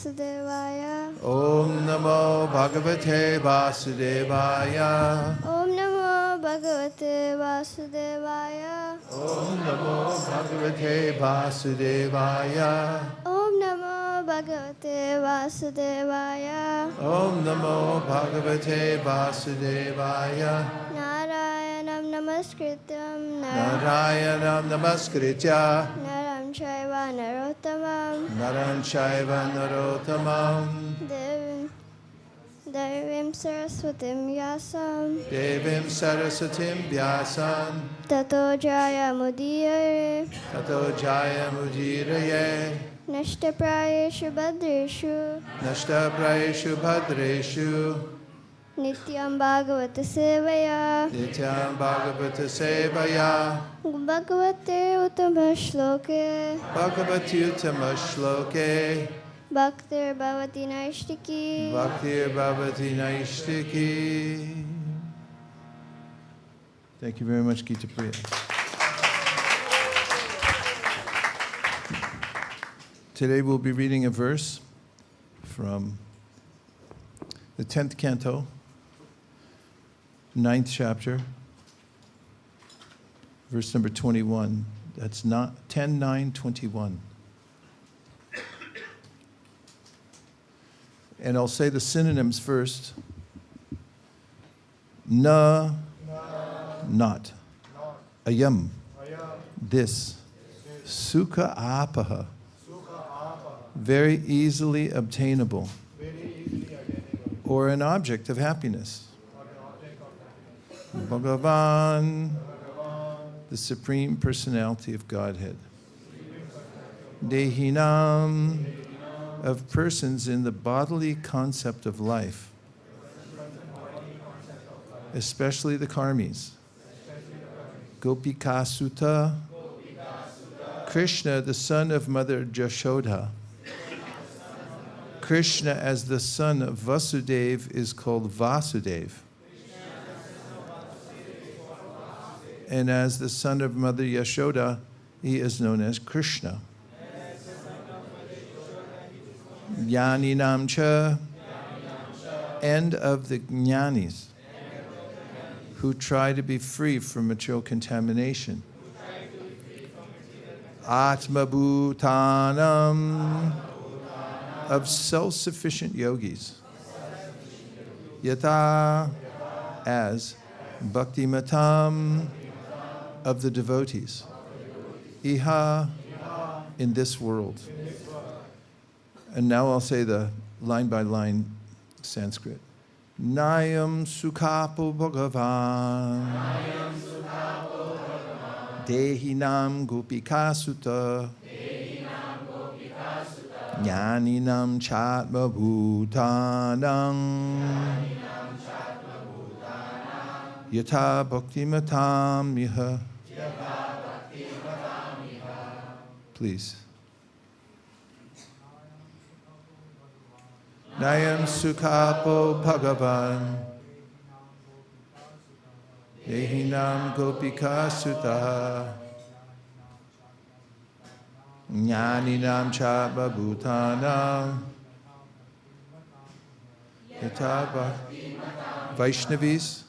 Vasudevaya. Om Namo Bhagavate Vasudevaya. Om Namo Bhagavate Vasudevaya. Om Namo Bhagavate Vasudevaya. Om Namo Bhagavate Vasudevaya. Om Namo Bhagavate Vasudevaya. Narayanam Namaskrityam Narayanam Namaskritya Naram Chaiva Narottamam Naram Chaiva Narottamam Devim Saraswatim Vyasam Devim Saraswatim Vyasam Tato Jaya Mudiyare Tato Jaya Mudiraye Nashtaprayeshu Bhadreshu Nashtaprayeshu Bhadreshu Nityam Bhagavata Sevaya Nityam Bhagavata Sevaya Bhagavate Uttama Shloke Bhagavati Uttama Shloke Bhaktir Bhavati Naishtiki Bhaktir Bhavati Naishtiki. Thank you very much, Gita Priya. Today we'll be reading a verse from the 10th canto, 9th chapter, verse number 21. That's not 10, 9, 21. And I'll say the synonyms first. Na, not. Ayam, this. Sukha apaha, very easily obtainable, or an object of happiness. Bhagavan, the Supreme Personality of Godhead. Dehinam, of persons in the bodily concept of life, especially the karmis. Gopika Sutta, Krishna, the son of Mother Jashoda. Krishna, as the son of Vasudeva, is called Vasudeva. And as the son of Mother Yashoda, he is known as Krishna. Jnaninam cha, and of the jnanis, who try to be free from material contamination. Atma bhutanam, of self-sufficient yogis. Yata, as bhakti matam, of the devotees. Iha, in this world. And now I'll say the line-by-line Sanskrit. Nayam sukhapo bhagavan Dehinam gopika sutta Jnaninam chatma bhutanam Yata bhakti matam miha. Please. Nayam sukhapo bhagavan Dehinam gopika sutta Jnaninam chatma bhutanam Yata Vaishnavis.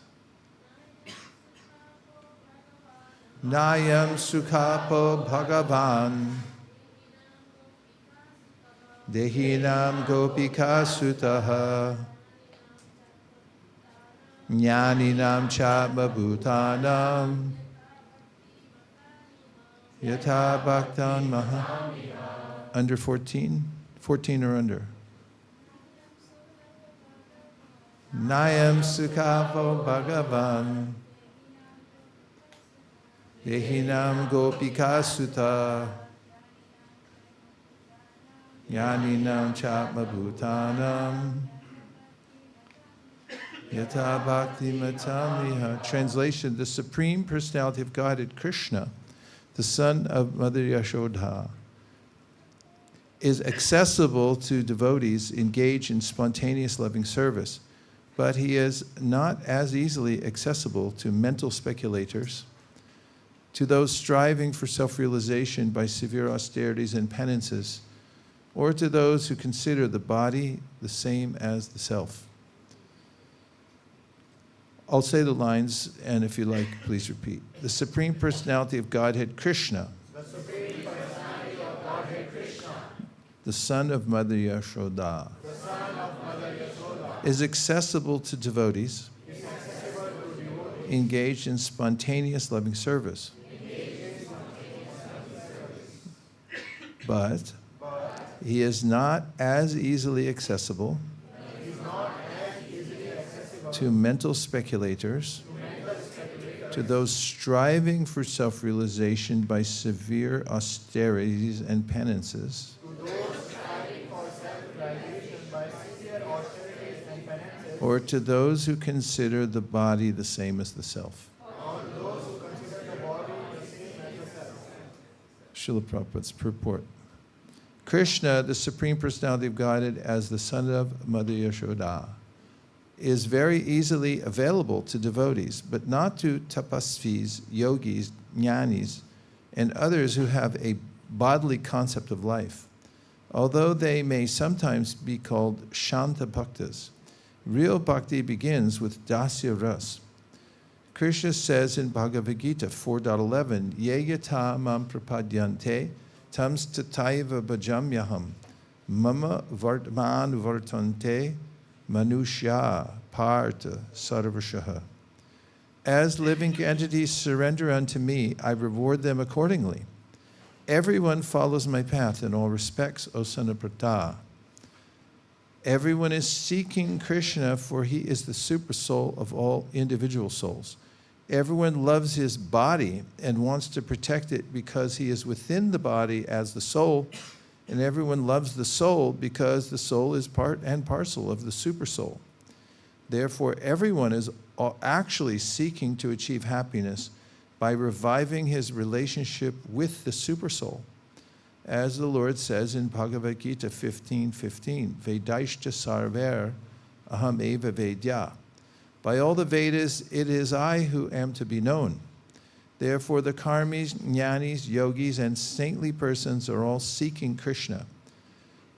Nayam sukhapo bhagavan Dehinam gopika sutaha Jnaninam chatma bhutanam Yata bhaktan maha. Under 14? 14 or under. Nayam sukhapo bhagavan Dehinam gopika sutta Jnaninam chatma bhutanam Yata bhakti matamiha. Translation: the Supreme Personality of Godhead, Krishna, the son of Mother Yashoda, is accessible to devotees engaged in spontaneous loving service, but he is not as easily accessible to mental speculators, to those striving for self-realization by severe austerities and penances, or to those who consider the body the same as the self. I'll say the lines, and if you like, please repeat. The Supreme Personality of Godhead, Krishna, the son of Mother Yashoda, is accessible to devotees engaged in spontaneous loving service. But he is not as easily accessible to mental speculators, to those striving for self-realization by severe austerities and penances, or to those who consider the body the same as the self. Śrīla Prabhupāda's purport. Krishna, the Supreme Personality of Godhead, as the son of Mother Yashoda, is very easily available to devotees, but not to tapasvis, yogis, jnanis, and others who have a bodily concept of life. Although they may sometimes be called shanta bhaktas, real bhakti begins with dasya ras. Krishna says in Bhagavad-gītā 4.11, Ye yata mam prapadyante tam stataiva bhajamyaham mama vartman vartante manushya partha sarvashaha. As living entities surrender unto me, I reward them accordingly. Everyone follows my path in all respects, O son of Pratha. Everyone is seeking Krishna, for he is the super soul of all individual souls. Everyone loves his body and wants to protect it because he is within the body as the soul, and everyone loves the soul because the soul is part and parcel of the super soul. Therefore, everyone is actually seeking to achieve happiness by reviving his relationship with the super soul. As the Lord says in Bhagavad-gītā 15:15, Vedaishta sarver aham eva vedya. By all the Vedas, it is I who am to be known. Therefore, the karmis, jnanis, yogis, and saintly persons are all seeking Krishna.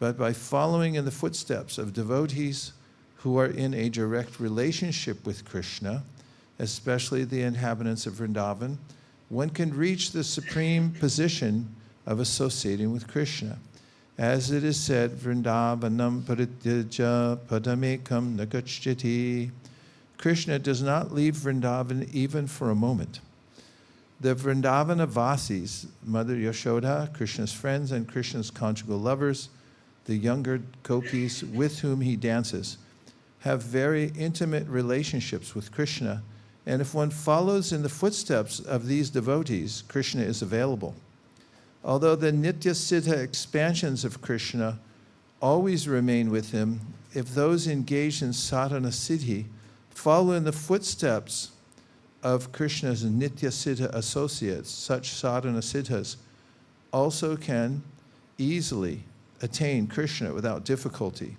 But by following in the footsteps of devotees who are in a direct relationship with Krishna, especially the inhabitants of Vrindavan, one can reach the supreme position of associating with Krishna. As it is said, Vrindavanam parityaja padamekam nagachyati. Krishna does not leave Vrindavan even for a moment. The Vrindavana Vasis, Mother Yashoda, Krishna's friends and Krishna's conjugal lovers, the younger gopis with whom he dances, have very intimate relationships with Krishna, and if one follows in the footsteps of these devotees, Krishna is available. Although the Nitya Siddha expansions of Krishna always remain with him, if those engaged in sadhana siddhi follow in the footsteps of Krishna's Nitya Siddha associates, such sadhana siddhas also can easily attain Krishna without difficulty.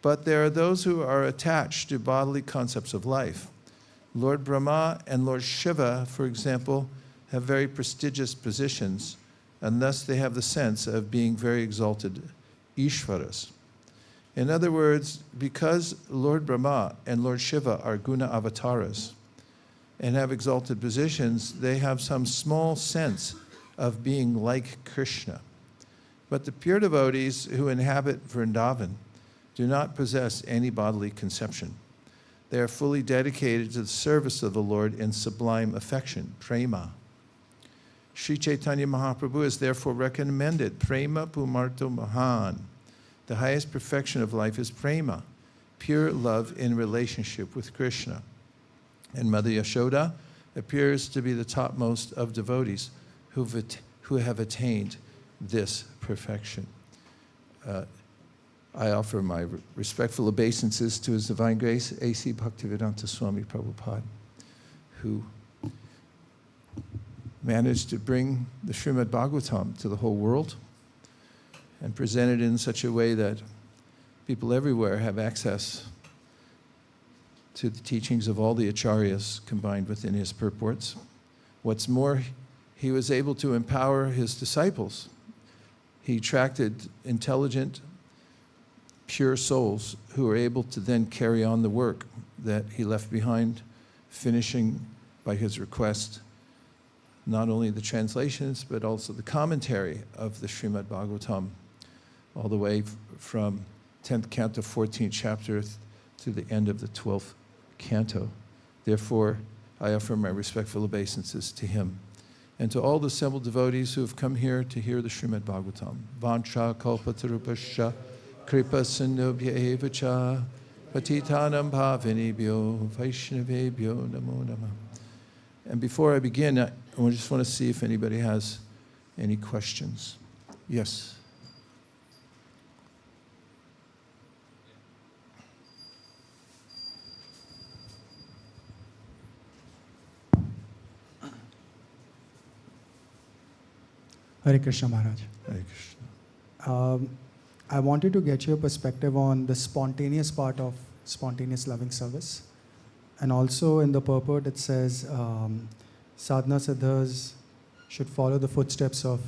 But there are those who are attached to bodily concepts of life. Lord Brahma and Lord Shiva, for example, have very prestigious positions, and thus they have the sense of being very exalted Ishvaras. In other words, because Lord Brahma and Lord Shiva are guna avatars and have exalted positions, they have some small sense of being like Krishna. But the pure devotees who inhabit Vrindavan do not possess any bodily conception. They are fully dedicated to the service of the Lord in sublime affection, prema. Śrī Caitanya Mahaprabhu is therefore recommended, prema pumarto mahan. The highest perfection of life is prema, pure love in relationship with Krishna. And Mother Yashoda appears to be the topmost of devotees who have attained this perfection. I offer my respectful obeisances to His Divine Grace, A.C. Bhaktivedanta Swami Prabhupada, who managed to bring the Srimad Bhagavatam to the whole world and present it in such a way that people everywhere have access to the teachings of all the acharyas combined within his purports. What's more, he was able to empower his disciples. he attracted intelligent, pure souls who were able to then carry on the work that he left behind, finishing by his request not only the translations but also the commentary of the Srimad Bhagavatam, all the way from 10th canto, 14th chapter to the end of the 12th canto. Therefore, I offer my respectful obeisances to him and to all the assembled devotees who have come here to hear the Srimad Bhagavatam. Vancha kalpatarupascha kripa sindhubhya eva cha patitanam bhavinibhyo vaishnavebhyo namo namah. And before I begin, I just want to see if anybody has any questions. Yes. Hare Krishna Maharaj. Hare Krishna. I wanted to get your perspective on the spontaneous part of spontaneous loving service. And also in the purport it says sadhana siddhas should follow the footsteps of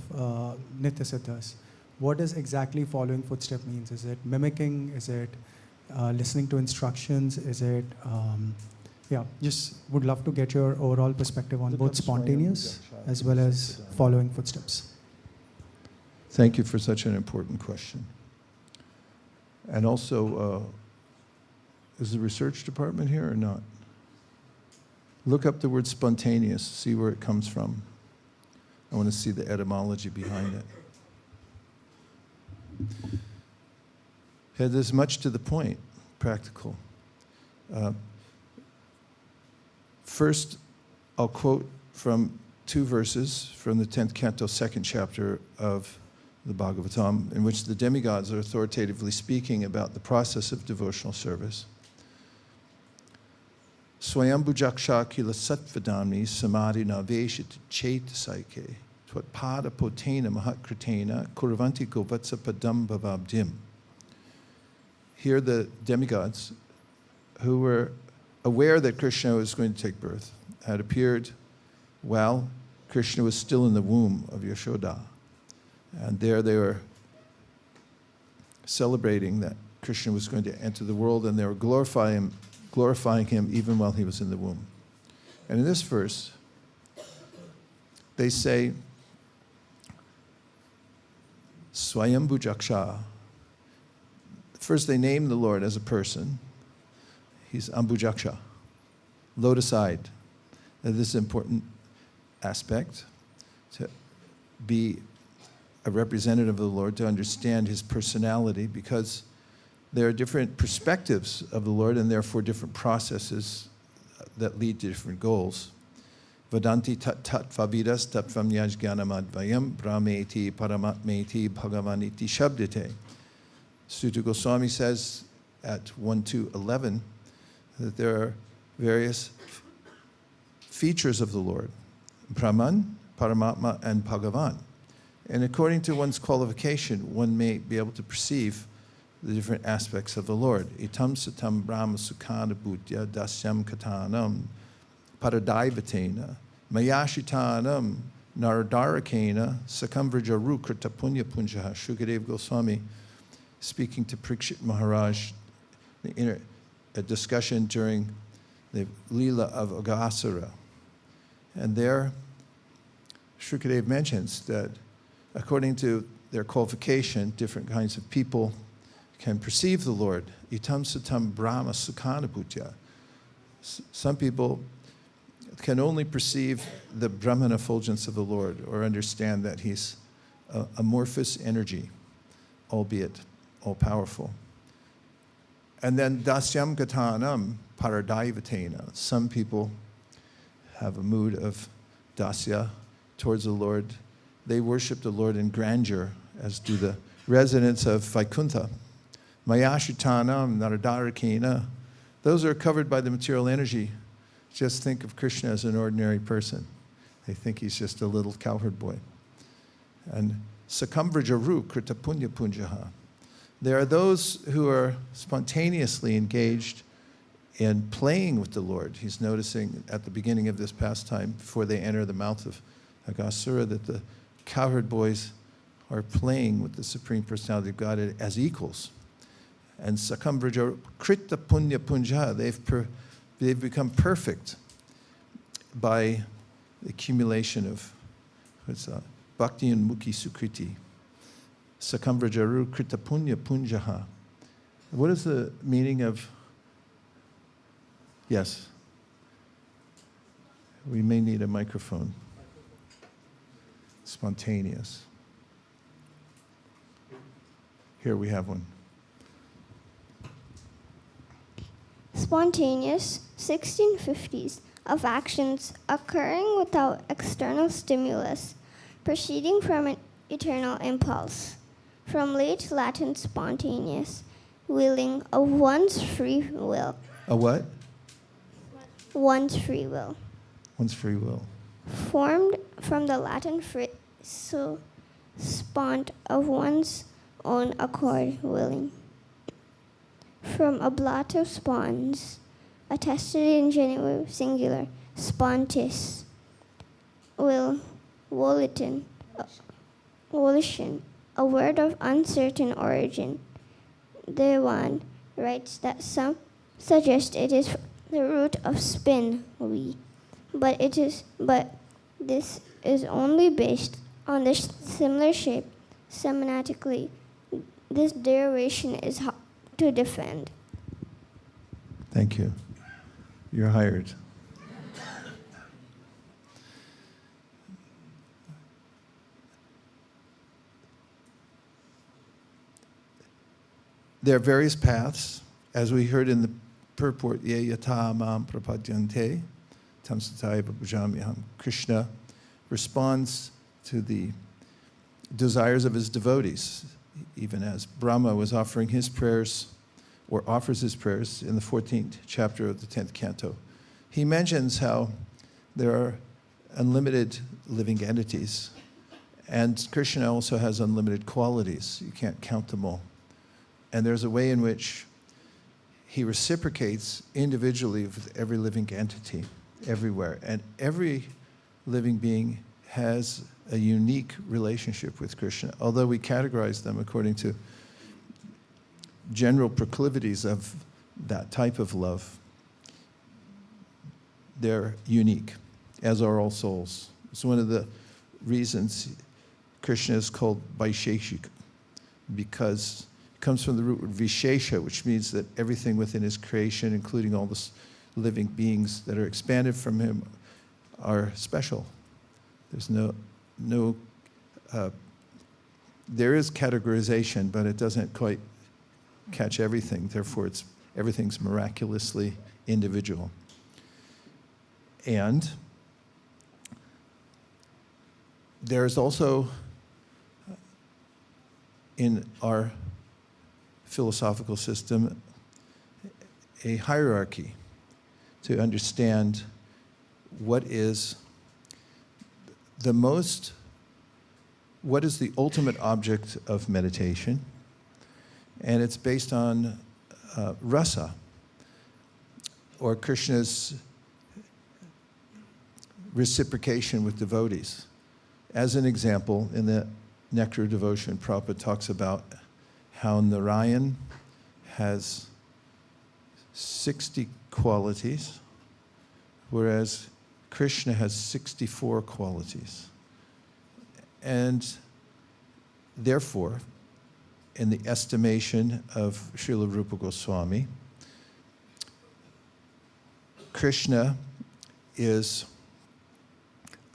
nitya siddhas. What does exactly following footstep means? Is it mimicking? Is it listening to instructions? Is it, just would love to get your overall perspective on both spontaneous as well as following footsteps. Thank you for such an important question. And also, is the research department here or not? Look up the word spontaneous, see where it comes from. I want to see the etymology behind it. Yeah, there's much to the point, practical. First, I'll quote from 2 verses from the 10th canto, 2nd chapter of the Bhagavatam, in which the demigods are authoritatively speaking about the process of devotional service. Swayambhujaksha kila sattvadamni samadhi naveshit chaitasaike tvat pada potena mahatkritena kurvanti govatsa padam bhavabdim. Here the demigods, who were aware that Krishna was going to take birth, had appeared while Krishna was still in the womb of Yashoda. And there they were celebrating that Krishna was going to enter the world, and they were glorifying him even while he was in the womb. And in this verse, they say, Swayambhujaksha. First, they name the Lord as a person. He's Ambhujaksha, lotus-eyed. And this is an important aspect, to be a representative of the Lord, to understand his personality, because there are different perspectives of the Lord and therefore different processes that lead to different goals. Vadanti tat vavidas tattvam yajganamadvayam brahmeti paramatmeti bhagavaniti shabdite. Sutta Goswami says at 1-11 that there are various features of the Lord, Brahman, Paramatma, and Bhagavan. And according to one's qualification, one may be able to perceive the different aspects of the Lord. Itam satam brahma sukhana bhutya dasyam katanam paradaivatena mayashitanam naradarakena sakamvrjaru krita punya punjaha. Shukadeva Goswami, speaking to Parikshit Maharaj, a discussion during the līlā of Aghasura. And there, Shukadeva mentions that according to their qualification, different kinds of people can perceive the Lord. Itam satam brahma sukhana bhutya. Some people can only perceive the Brahman effulgence of the Lord, or understand that he's a amorphous energy, albeit all-powerful. And then dasyam gatanam paradaivatena. Some people have a mood of dasya towards the Lord. They worship the Lord in grandeur, as do the residents of Vaikuntha. Mayashitanam naradarakena. Those are covered by the material energy. Just think of Krishna as an ordinary person. They think he's just a little cowherd boy. And sakamvrjaru krita punya punjaha. There are those who are spontaneously engaged in playing with the Lord. He's noticing at the beginning of this pastime, before they enter the mouth of Aghasura, that the cowherd boys are playing with the Supreme Personality of Godhead as equals. And Sakambraja Krita Punya Punja, they've become perfect by the accumulation of Bhakti and Mukhi Sukriti. Sakambrajaru Krita Punya Punjaha. What is the meaning of? Yes. We may need a microphone. Spontaneous. Here we have one. Spontaneous 1650s of actions occurring without external stimulus, proceeding from an eternal impulse. From late Latin spontaneous, willing of one's free will. A what? One's free will. One's free will. Formed from the Latin phrase spont, of one's own accord, willing. From ablative spons, attested in genitive singular, spontis, will, volition, a word of uncertain origin. Dewan writes that some suggest it is the root of spin, but this is only based on the similar shape semiotically. This derivation is hard to defend. Thank you. You're hired. There are various paths, as we heard in the purport, Ye yata mam prapadyante, tam sataya bhajamyaham. Krishna responds to the desires of his devotees, even as Brahma was offering his prayers, or offers his prayers in the 14th chapter of the 10th canto. He mentions how there are unlimited living entities, and Krishna also has unlimited qualities. You can't count them all. And there's a way in which he reciprocates individually with every living entity everywhere. And every living being has a unique relationship with Krishna, although we categorize them according to general proclivities of that type of love. They're unique, as are all souls. It's one of the reasons Krishna is called Vaisesika, because it comes from the root word vishesha, which means that everything within his creation, including all the living beings that are expanded from him, are special. There's there is categorization, but it doesn't quite catch everything. Therefore, everything's miraculously individual. And there's also, in our philosophical system, a hierarchy to understand what is the ultimate object of meditation. And it's based on rasa, or Krishna's reciprocation with devotees. As an example, in the Nectar of Devotion, Prabhupada talks about how Narayan has 60 qualities, whereas Krishna has 64 qualities. And therefore, in the estimation of Śrīla Rupa Goswami, Krishna is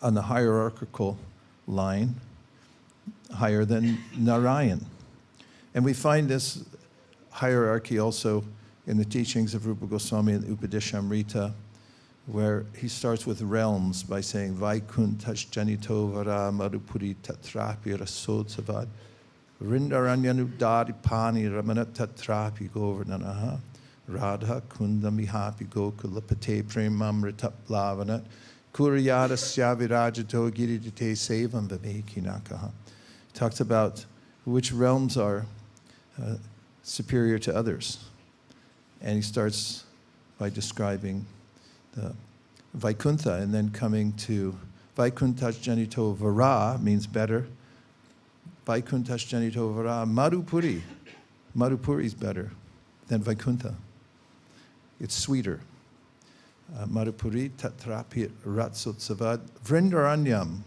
on the hierarchical line higher than Narayan. And we find this hierarchy also in the teachings of Rupa Goswami in Upadeshamrita, where he starts with realms by saying, Vaikuntash Janito Vara Madhupuri Tatrapi Rasotsavad Rindaranyanu Pani Ramanat Tatrapi Govardhanaha Radha Kundamihapi Gokulapate Premamrita Lavanat Kuriyada Syavirajato Giridite Sevam Vivekinakaha. He talks about which realms are superior to others. And he starts by describing the Vaikuntha, and then coming to Vaikuntash Janito Vara means better. Vaikuntha's janito vara Madhupuri. Madhupuri is better than Vaikuntha. It's sweeter. Madhupuri tatrapi ratsotsavad Vrindaranyam.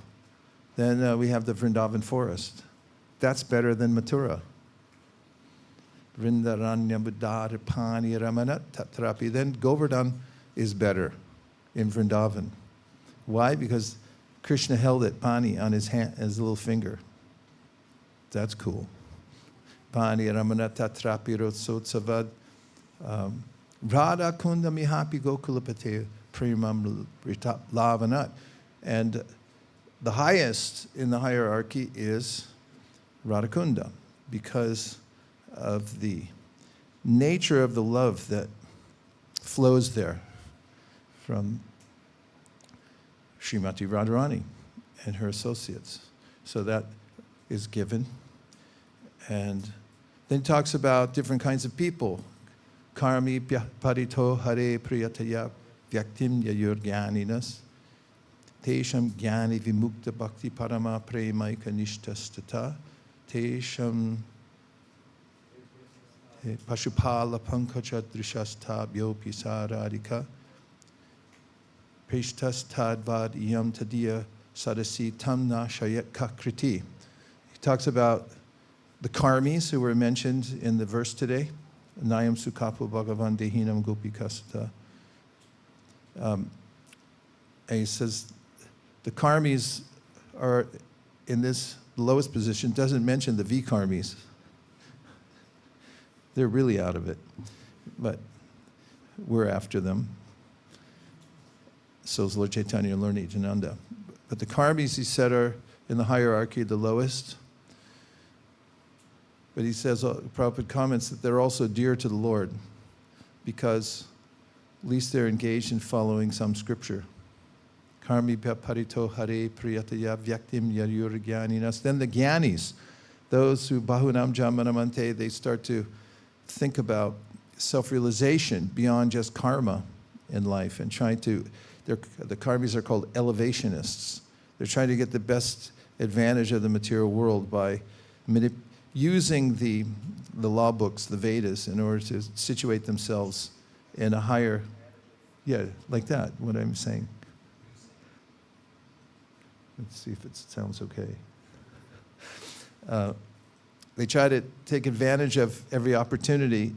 Then we have the Vrindavan forest. That's better than Mathura. Vrindaranyam Buddhara Pani Ramanat tatrapi. Then Govardhan is better in Vrindavan. Why? Because Krishna held it, Pani, on his hand, his little finger. That's cool. Pani Ramanat tatrapi rotsotsavad. Radha Kunda Mihapi Gokulapate Primam Lavanat. And the highest in the hierarchy is Radhakunda because of the nature of the love that flows there from Srimati Radharani and her associates. So that is given. And then it talks about different kinds of people. Karmi parito hare priyataya vyaktim yayur gyaninas tesham gyani vimukta bhakti parama premaika nishtastata tesham pashupala pankaja drishastha byopi saradika prestastadvad iyam tadiya sadasi tamna shayat kakriti. He talks about the karmis who were mentioned in the verse today. Nayam Sukapo Bhagavan Dehinam Gopikasata. And he says the karmis are in this lowest position, doesn't mention the vikarmis. They're really out of it, but we're after them. So is Lord Chaitanya and Lord Nityananda. But the karmis, he said, are in the hierarchy the lowest. But he says, Prabhupada comments that they're also dear to the Lord because at least they're engaged in following some scripture. Karmi parito hare priyataya vyaktim yayur gyaninas. Then the gyanis, those who bahunam jamanamante, they start to think about self-realization beyond just karma in life and trying to, the karmis are called elevationists. They're trying to get the best advantage of the material world by using the law books, the Vedas, in order to situate themselves in a higher, like that, what I'm saying. Let's see if it sounds okay. They try to take advantage of every opportunity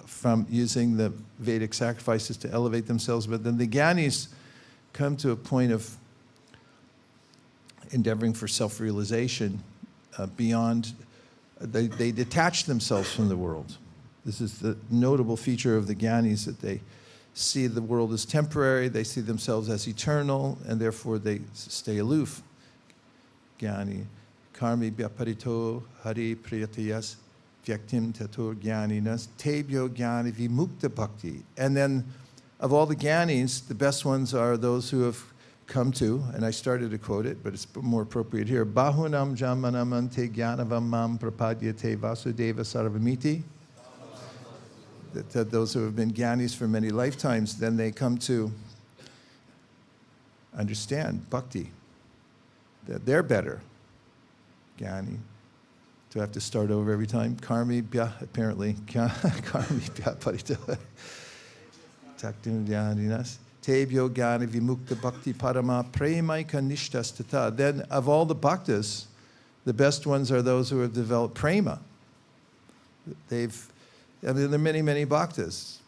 from using the Vedic sacrifices to elevate themselves, but then the Gyanis come to a point of endeavoring for self-realization beyond. They detach themselves from the world. This is the notable feature of the Gyanis, that they see the world as temporary, they see themselves as eternal, and therefore they stay aloof. Gyani. Karmi bhyaparito hari priyatayas vyaktim tatur gyaninas tebyo gyani vimukta bhakti. And then of all the Gyanis, the best ones are those who have come to, and I started to quote it, but it's more appropriate here. Bahunam jamanamante gyanavam mam prapadyate vasudeva sarvamiti. That those who have been Gyanis for many lifetimes, then they come to understand bhakti, that they're better. Gyani. Do I have to start over every time? Karmi bhya, apparently. Karmi bhya parito. Taktim gyaninas. Tebyo gyani vimukta bhakti parama premaika nishtastata. Then of all the bhaktas, the best ones are those who have developed prema. There are many, many bhaktas.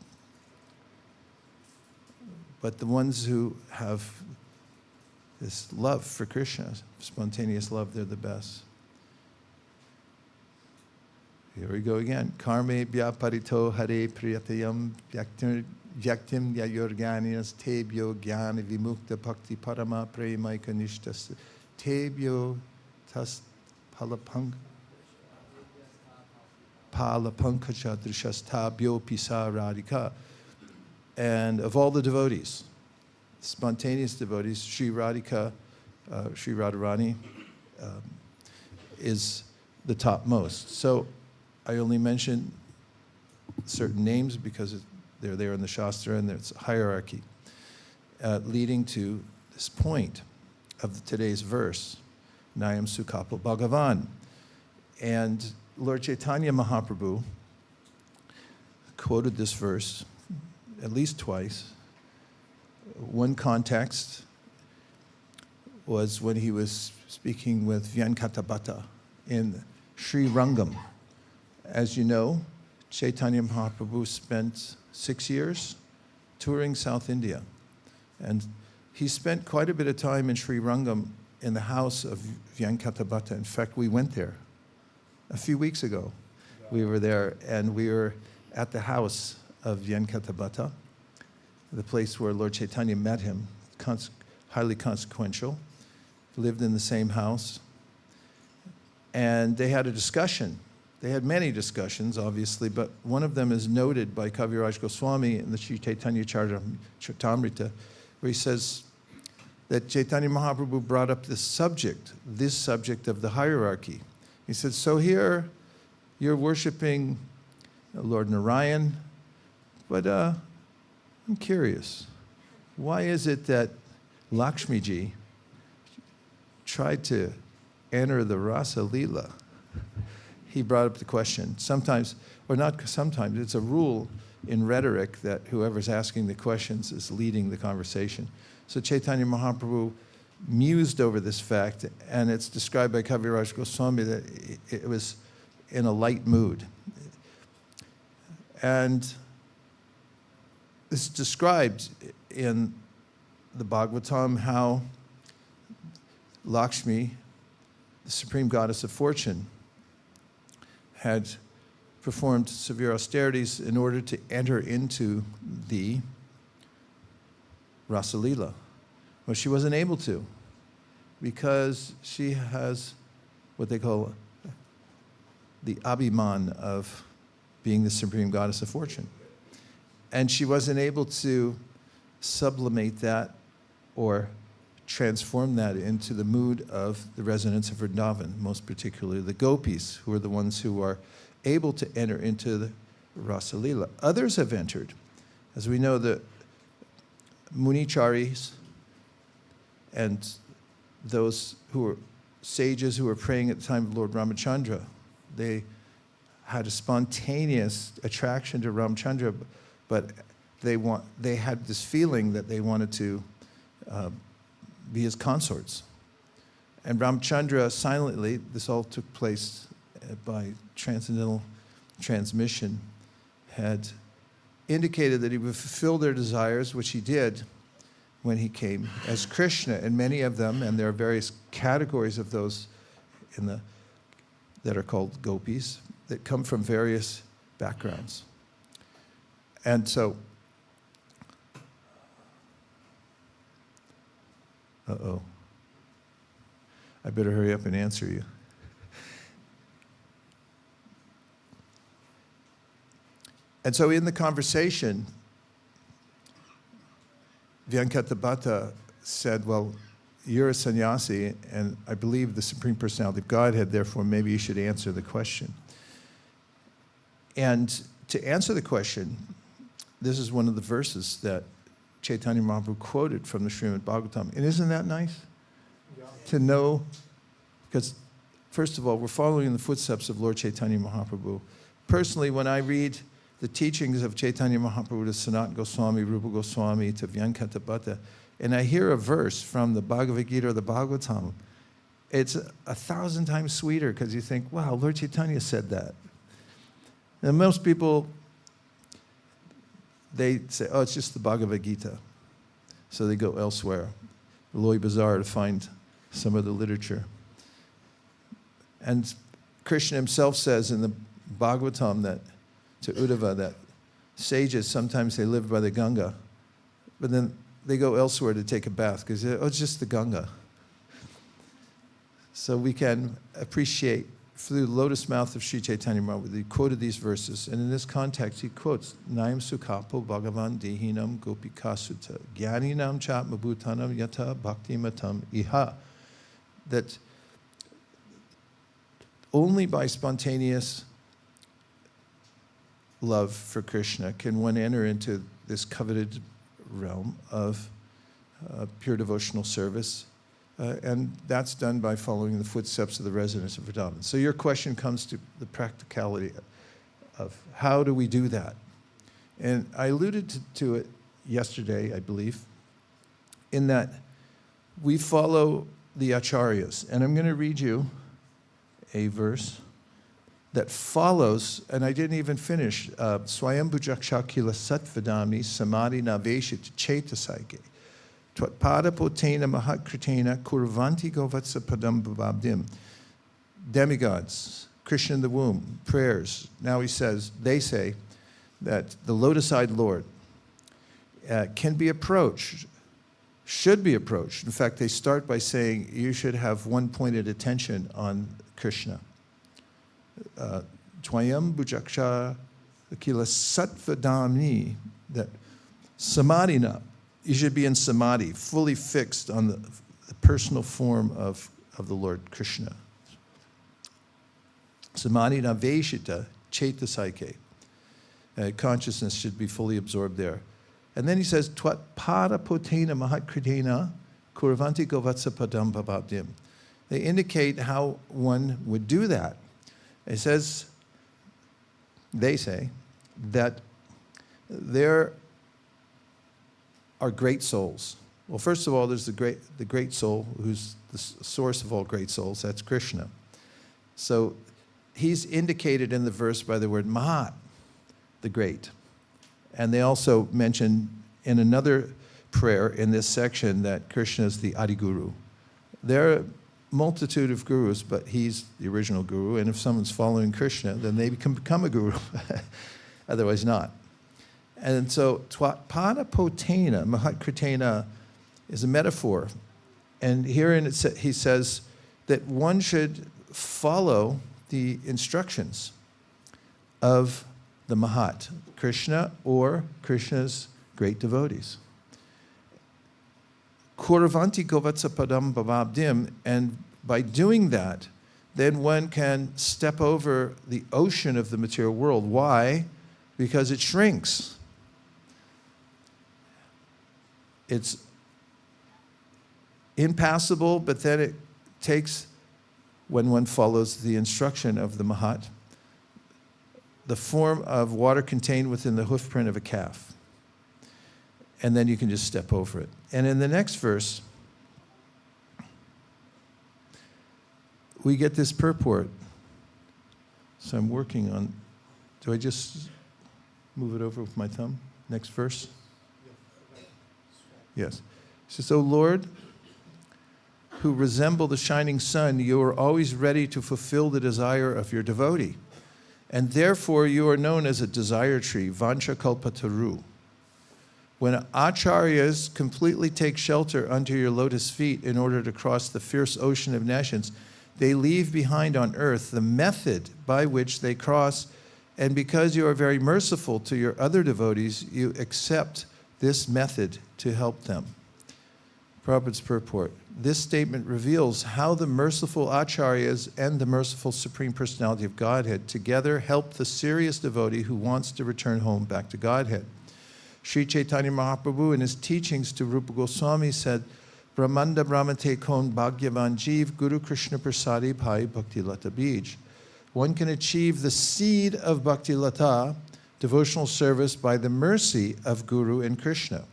But the ones who have this love for Krishna, spontaneous love, they're the best. Here we go again. Karme bhyaparito hare priyatayam vyaktim yayorganias tebyo gyani vimukta bhakti parama premaika nishtas tebyo tas palapankacha drishastabhyo pisa radhika. And of all the devotees, spontaneous devotees, Sri Radhika, Sri Radharani is the topmost. So I only mention certain names because they're there in the Shastra and there's a hierarchy leading to this point of today's verse, Nayam Sukapo Bhagavan. And Lord Chaitanya Mahaprabhu quoted this verse at least twice. One context was when he was speaking with Vyankata in Sri Rangam. As you know, Chaitanya Mahaprabhu spent 6 years touring South India. And he spent quite a bit of time in Sri Rangam in the house of Vyankata. In fact, we went there a few weeks ago. We were there, and we were at the house of Vyankata, the place where Lord Chaitanya met him, highly consequential, lived in the same house. And they had a discussion. They had many discussions, obviously, but one of them is noted by Kaviraj Goswami in the Śrī Caitanya-caritāmṛta, where he says that Chaitanya Mahaprabhu brought up this subject of the hierarchy. He said, so here you're worshiping Lord Narayan, but I'm curious, why is it that Lakshmiji tried to enter the rasa līlā? He brought up the question. Sometimes, or not sometimes, it's a rule in rhetoric that whoever's asking the questions is leading the conversation. So Chaitanya Mahaprabhu mused over this fact, and it's described by Kaviraj Goswami that it was in a light mood. And it's described in the Bhagavatam how Lakshmi, the supreme goddess of fortune, had performed severe austerities in order to enter into the rasa līlā. Well, she wasn't able to because she has what they call the abhiman of being the supreme goddess of fortune. And she wasn't able to sublimate that or transform that into the mood of the residents of Vrindavan, most particularly the gopis, who are the ones who are able to enter into the rasa līlā. Others have entered. As we know, the Municharis and those who were sages who were praying at the time of Lord Ramachandra, they had a spontaneous attraction to Ramachandra, but they had this feeling that they wanted to be his consorts. And Ramachandra silently, this all took place by transcendental transmission, had indicated that he would fulfill their desires, which he did when he came as Krishna, and many of them, and there are various categories of those that are called gopis, that come from various backgrounds. And so, I better hurry up and answer you. And so in the conversation, Vyankata said, well, you're a sannyasi, and I believe the Supreme Personality of Godhead, therefore maybe you should answer the question. And to answer the question, this is one of the verses that Chaitanya Mahaprabhu quoted from the Srimad Bhagavatam. And isn't that nice? Yeah. To know, because first of all, we're following in the footsteps of Lord Chaitanya Mahaprabhu. Personally, when I read the teachings of Chaitanya Mahaprabhu to Sanatana Goswami, Rupa Goswami, to Vyankata, and I hear a verse from the Bhagavad-gītā or the Bhagavatam, it's 1,000 times sweeter because you think, wow, Lord Chaitanya said that. And most people, they say, oh, it's just the Bhagavad-gītā. So they go elsewhere, Loi Bazaar, to find some of the literature. And Krishna himself says in the Bhagavatam that to Uddhava that sages, sometimes they live by the Ganga, but then they go elsewhere to take a bath because, oh, it's just the Ganga. So we can appreciate through the lotus mouth of Śrī Caitanya Mahaprabhu, he quoted these verses, and in this context he quotes, Nayam Sukhapo Bhagavan Dehinam Gopikasuta Gyaninam Chatmabhutanam Yata Bhakti Matam Iha. That only by spontaneous love for Krishna can one enter into this coveted realm of pure devotional service And that's done by following the footsteps of the residents of Vrindavan. So your question comes to the practicality of how do we do that? And I alluded to it yesterday, I believe, in that we follow the acharyas. And I'm going to read you a verse that follows, and I didn't even finish, Swayam bhujaksha kila satvadami samadhi naveshit chetasaike. Twatpada potena mahatkritena kurvanti govatsa padam bhavabdim. Demigods, Krishna in the womb, prayers. Now he says, they say that the lotus-eyed Lord can be approached, should be approached. In fact, they start by saying you should have one-pointed attention on Krishna. Twayam bhujaksha kila satvadami, that samadhina, you should be in samadhi, fully fixed on the personal form of the Lord Krishna. Samadhi naveshita chetasaike. Consciousness should be fully absorbed there. And then he says, Twat pada potena mahatkritena kurvanti govatsa padam bhavabdim. They indicate how one would do that. It says, they say, that there are great souls. Well, first of all, there's the great soul who's the source of all great souls. That's Krishna. So he's indicated in the verse by the word Mahat, the great. And they also mention in another prayer in this section that Krishna is the Adiguru. There are a multitude of gurus, but he's the original guru. And if someone's following Krishna, then they can become a guru. Otherwise not. And so, Twatpada potena, mahatkritena, is a metaphor. And herein he says that one should follow the instructions of the Mahat, Krishna or Krishna's great devotees. Kurvanti govatsa padam bhavabdim, and by doing that, then one can step over the ocean of the material world. Why? Because it shrinks. It's impassable, but then it takes, when one follows the instruction of the Mahat, the form of water contained within the hoofprint of a calf. And then you can just step over it. And in the next verse, we get this purport. So I'm working on, do I just move it over with my thumb? Next verse? Yes. It says, O Lord, who resemble the shining sun, you are always ready to fulfill the desire of your devotee. And therefore you are known as a desire tree, Vancha Kalpataru. When acharyas completely take shelter under your lotus feet in order to cross the fierce ocean of nations, they leave behind on earth the method by which they cross, and because you are very merciful to your other devotees, you accept this method to help them. Prabhupada's purport. This statement reveals how the merciful acharyas and the merciful Supreme Personality of Godhead together help the serious devotee who wants to return home back to Godhead. Śrī Caitanya Mahaprabhu in his teachings to Rupa Goswami said, Brahmanda Brahmate kon bhagyavan jeev Guru Krishna prasadi bhai bhakti lata bij. One can achieve the seed of bhakti lata, devotional service, by the mercy of Guru and Krishna.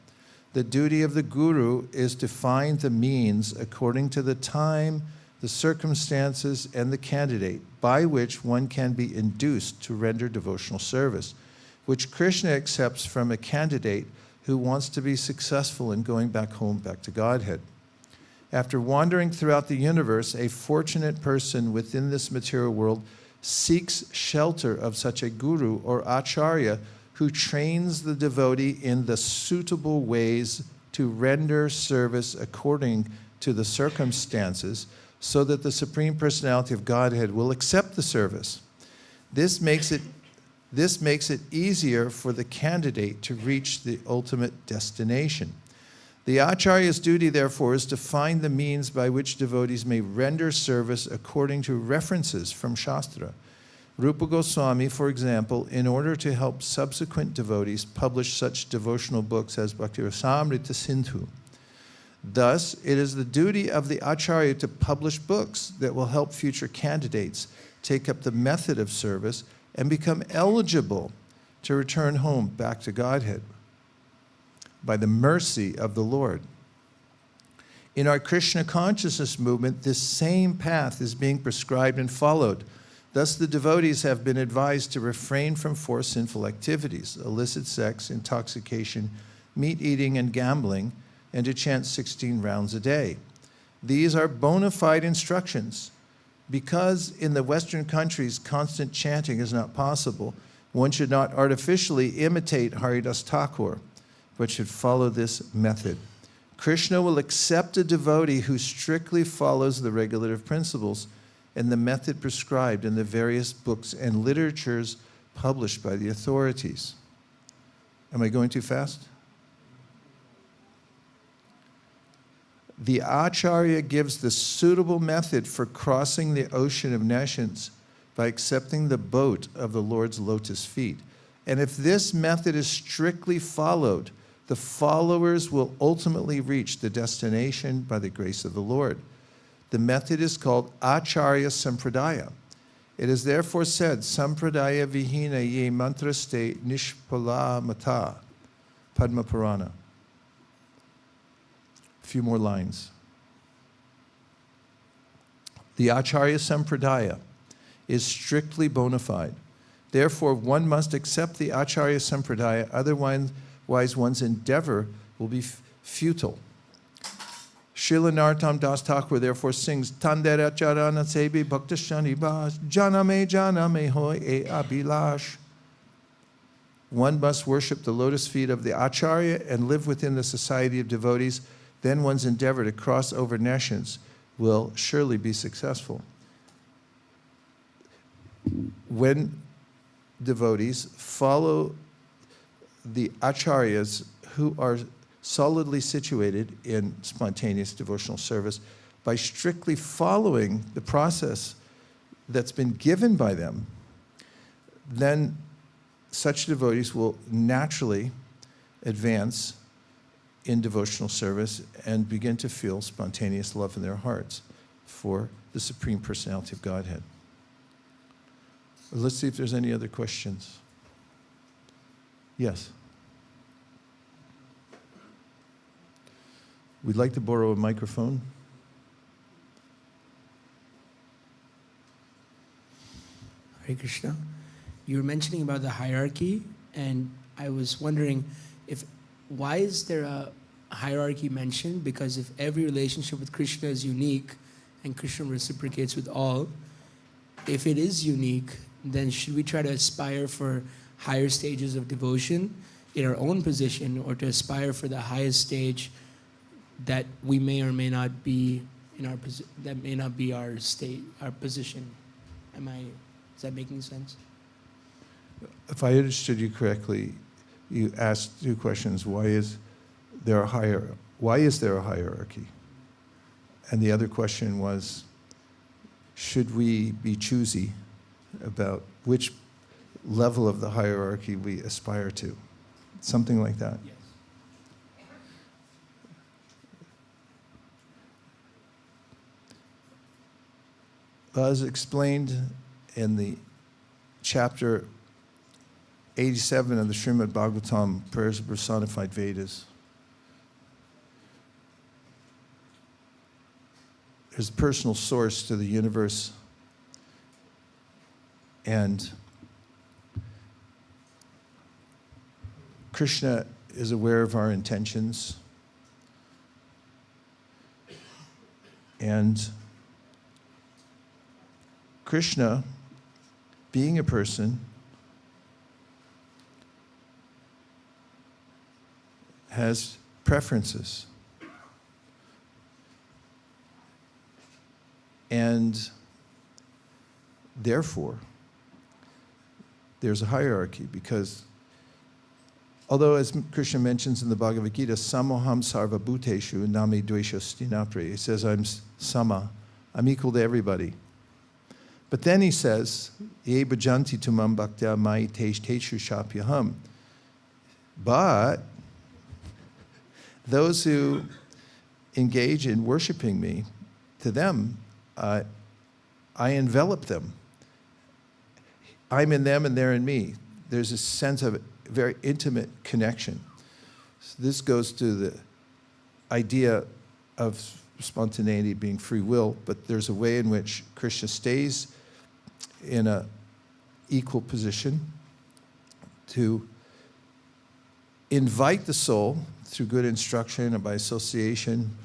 The duty of the Guru is to find the means according to the time, the circumstances, and the candidate by which one can be induced to render devotional service, which Krishna accepts from a candidate who wants to be successful in going back home, back to Godhead. After wandering throughout the universe, a fortunate person within this material world seeks shelter of such a guru or acharya who trains the devotee in the suitable ways to render service according to the circumstances, so that the Supreme Personality of Godhead will accept the service. This makes it easier for the candidate to reach the ultimate destination. The acharya's duty, therefore, is to find the means by which devotees may render service according to references from Shastra. Rupa Goswami, for example, in order to help subsequent devotees, published such devotional books as Bhakti Rasamrita Sindhu. Thus, it is the duty of the acharya to publish books that will help future candidates take up the method of service and become eligible to return home back to Godhead by the mercy of the Lord. In our Krishna consciousness movement, this same path is being prescribed and followed. Thus, the devotees have been advised to refrain from 4 sinful activities: illicit sex, intoxication, meat eating, and gambling, and to chant 16 rounds a day. These are bona fide instructions. Because in the Western countries constant chanting is not possible, one should not artificially imitate Haridas Thakur, but should follow this method. Krishna will accept a devotee who strictly follows the regulative principles and the method prescribed in the various books and literatures published by the authorities. Am I going too fast? The acharya gives the suitable method for crossing the ocean of nescience by accepting the boat of the Lord's lotus feet. And if this method is strictly followed, the followers will ultimately reach the destination by the grace of the Lord. The method is called acharya sampradaya. It is therefore said, sampradaya vihina ye mantraste nishpala mata, Padma Purana. A few more lines. The acharya sampradaya is strictly bona fide. Therefore, one must accept the acharya sampradaya, otherwise one's endeavor will be futile. Śrīla Narottam Das Thakur therefore sings, Tandera charana sebi bhakta shanibas, janame hoy e abhilash. One must worship the lotus feet of the acharya and live within the society of devotees. Then one's endeavor to cross over nescience will surely be successful. When devotees follow the acharyas who are solidly situated in spontaneous devotional service, by strictly following the process that's been given by them, then such devotees will naturally advance in devotional service and begin to feel spontaneous love in their hearts for the Supreme Personality of Godhead. Let's see if there's any other questions. Yes? We'd like to borrow a microphone. Hare Krishna. You were mentioning about the hierarchy, and I was wondering why is there a hierarchy mentioned? Because if every relationship with Krishna is unique and Krishna reciprocates with all, if it is unique, then should we try to aspire for higher stages of devotion in our own position, or to aspire for the highest stage that we may or may not be in our that may not be our state, our position? Is that making sense? If I understood you correctly, you asked 2 questions. Why is there a hierarchy? And the other question was, should we be choosy about which level of the hierarchy we aspire to? Something like that. Yes. As explained in the chapter 87 of the Srimad Bhagavatam, Prayers of Personified Vedas, there's a personal source to the universe, and Krishna is aware of our intentions, and Krishna, being a person, has preferences. And therefore, there's a hierarchy, because although, as Krishna mentions in the Bhagavad-gītā, samoham sarva bhuteshu nami dveshastinapri, he says, I'm sama, I'm equal to everybody. But then he says, ye bhajanti tumam bhaktya mai teshu shapyaham. But those who engage in worshiping me, to them, I envelop them. I'm in them and they're in me. There's a sense of very intimate connection. So this goes to the idea of spontaneity being free will, but there's a way in which Krishna stays in an equal position to invite the soul through good instruction and by association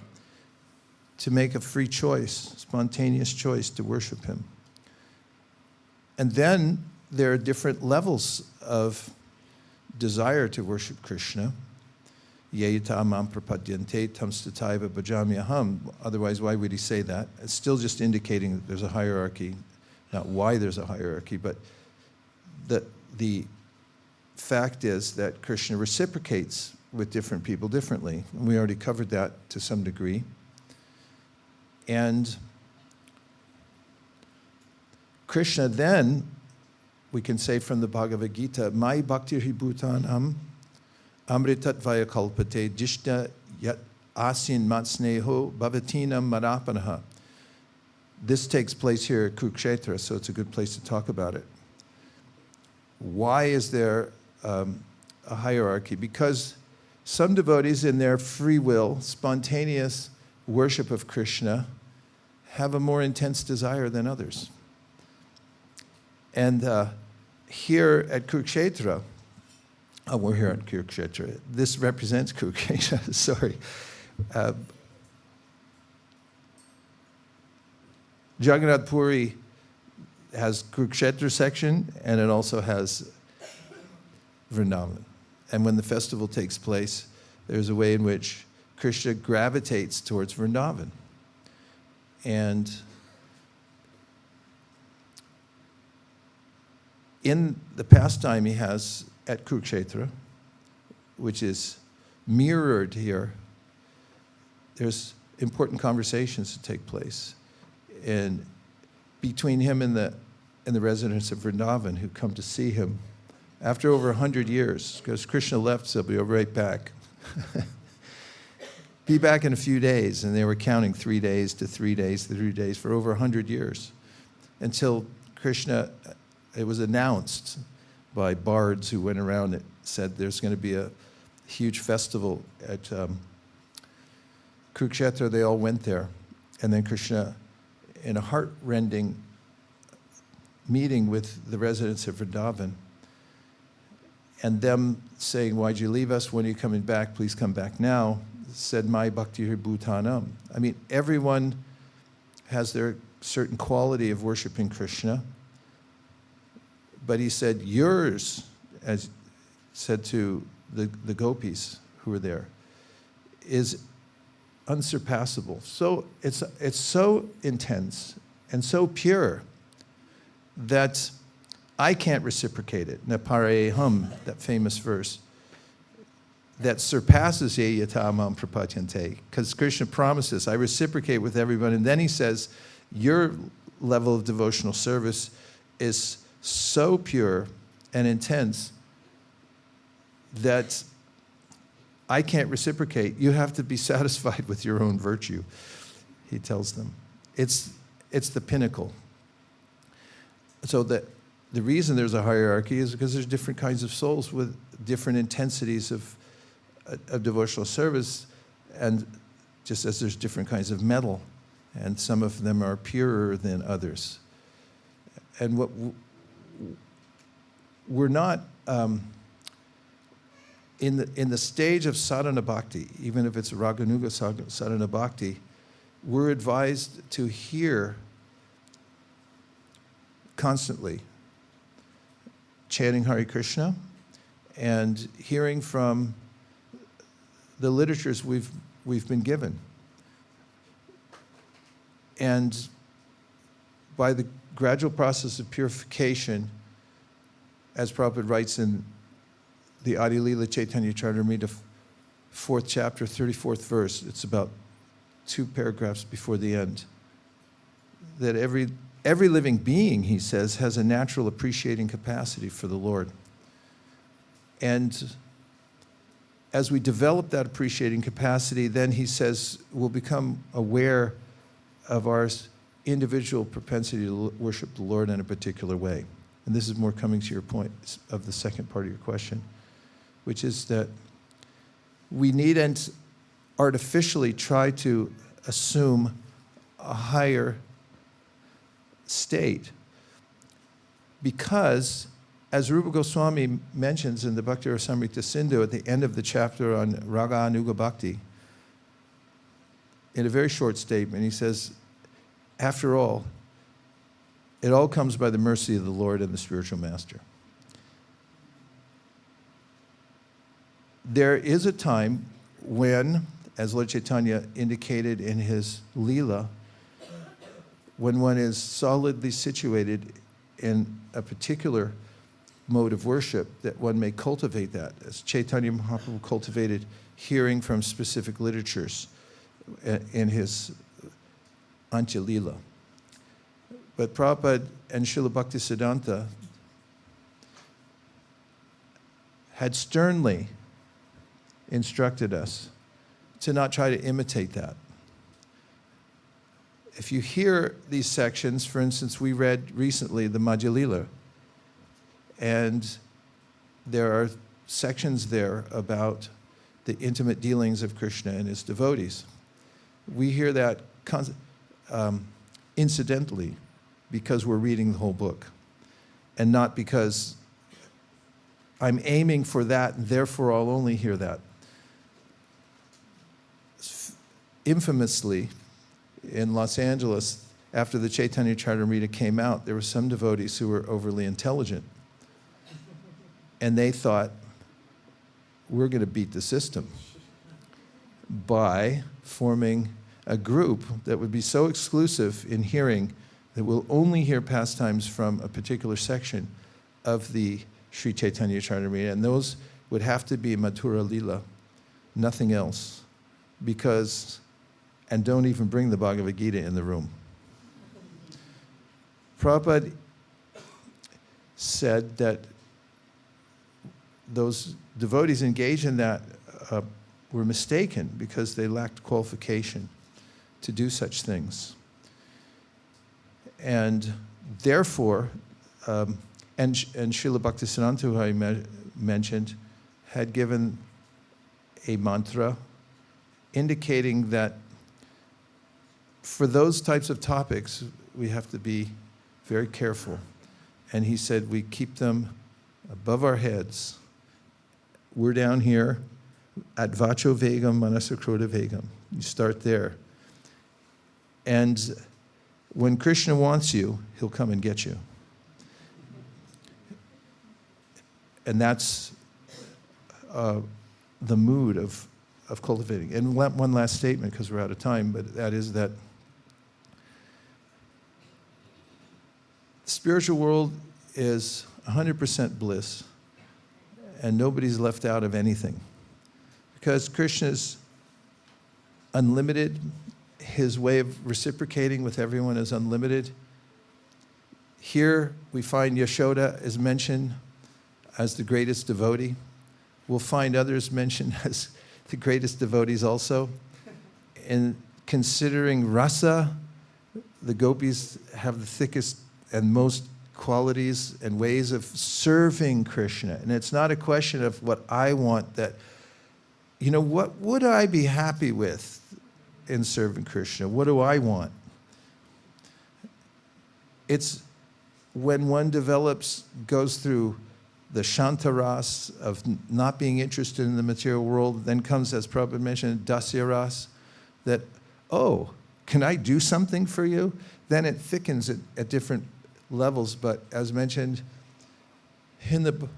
to make a free choice, spontaneous choice to worship him. And then there are different levels of desire to worship Krishna. Yayata mam prapadyante tam stataiva bhajami aham. Otherwise, why would he say that? It's still just indicating that there's a hierarchy, not why there's a hierarchy, but the fact is that Krishna reciprocates with different people differently. And we already covered that to some degree. And Krishna then, we can say from the Bhagavad-gītā, Mai bhaktir hi bhutanam amritat vayakalpate jishta yat asin matsneho bhavatinam marapanaha. This takes place here at Kurukshetra, so it's a good place to talk about it. Why is there a hierarchy? Because some devotees in their free will, spontaneous worship of Krishna have a more intense desire than others. And here at Kurukshetra, we're here at Kurukshetra. This represents Kurukshetra, sorry. Jagannath Puri has Kurukshetra section, and it also has Vrindavan. And when the festival takes place, there's a way in which Krishna gravitates towards Vrindavan. And in the pastime he has at Kurukshetra, which is mirrored here, there's important conversations that take place. And between him and the residents of Vrindavan who come to see him after over 100 years, because Krishna left, so he'll be right back. Be back in a few days, and they were counting 3 days to 3 days to 3 days for over 100 years, until Krishna, it was announced by bards who went around and said there's going to be a huge festival at Kurukshetra. They all went there, and then Krishna, in a heart-rending meeting with the residents of Vrindavan, and them saying, why'd you leave us? When are you coming back? Please come back now. Said, Mai bhakti bhutanam. I mean, everyone has their certain quality of worshiping Krishna. But he said, yours, as said to the gopis who were there, is unsurpassable. So it's so intense and so pure that I can't reciprocate it. Napare hum, that famous verse, that surpasses yayatamam prapatyante, because Krishna promises, I reciprocate with everyone. And then he says, your level of devotional service is so pure and intense that I can't reciprocate. You have to be satisfied with your own virtue, he tells them. It's the pinnacle. So the reason there's a hierarchy is because there's different kinds of souls with different intensities of devotional service, and just as there's different kinds of metal, and some of them are purer than others. And what we're not in the stage of sadhana bhakti, even if it's raganuga sadhana bhakti, we're advised to hear constantly chanting Hare Krishna and hearing from the literatures we've been given. And by the gradual process of purification, as Prabhupada writes in the Adi Līlā Caitanya-caritāmṛta, 4th chapter, 34th verse, it's about 2 paragraphs before the end, that every living being, he says, has a natural appreciating capacity for the Lord. And as we develop that appreciating capacity, then he says we'll become aware of our individual propensity to worship the Lord in a particular way. And this is more coming to your point of the second part of your question, which is that we needn't artificially try to assume a higher state, because, as Rupa Goswami mentions in the Bhakti Rasamrita Sindhu at the end of the chapter on Raga Anuga Bhakti, in a very short statement, he says, after all, it all comes by the mercy of the Lord and the spiritual master. There is a time when, as Lord Chaitanya indicated in his līlā, when one is solidly situated in a particular mode of worship, that one may cultivate that, as Chaitanya Mahaprabhu cultivated hearing from specific literatures in his Antya Līlā. But Prabhupada and Śrīla Bhaktisiddhānta had sternly instructed us to not try to imitate that. If you hear these sections, for instance, we read recently the Madhya Līlā, and there are sections there about the intimate dealings of Krishna and his devotees. We hear that incidentally because we're reading the whole book, and not because I'm aiming for that and therefore I'll only hear that. Infamously, in Los Angeles, after the Caitanya-caritāmṛta came out, there were some devotees who were overly intelligent. And they thought, we're going to beat the system by forming a group that would be so exclusive in hearing that we'll only hear pastimes from a particular section of the Śrī Caitanya-caritāmṛta, and those would have to be mādhurya līlā, nothing else, because, and don't even bring the Bhagavad-gītā in the room. Prabhupada said that those devotees engaged in that were mistaken because they lacked qualification to do such things. And therefore, and Śrīla Bhaktisiddhānta, who I mentioned, had given a mantra indicating that for those types of topics, we have to be very careful. And he said we keep them above our heads. We're down here at vāco vegaṁ, manasaḥ krodha vegaṁ. You start there. And when Krishna wants you, he'll come and get you. And that's the mood of cultivating. And one last statement, because we're out of time, but that is that the spiritual world is 100% bliss, and nobody's left out of anything. Because Krishna's unlimited, his way of reciprocating with everyone is unlimited. Here we find Yashoda is mentioned as the greatest devotee. We'll find others mentioned as the greatest devotees also. In considering rasa, the gopis have the thickest and most qualities and ways of serving Krishna. And it's not a question of what I want, that, you know, what would I be happy with in serving Krishna? What do I want? It's when one goes through the shantaras of not being interested in the material world, then comes, as Prabhupada mentioned, dasyaras, that, oh, can I do something for you? Then it thickens it at different levels, but as mentioned in the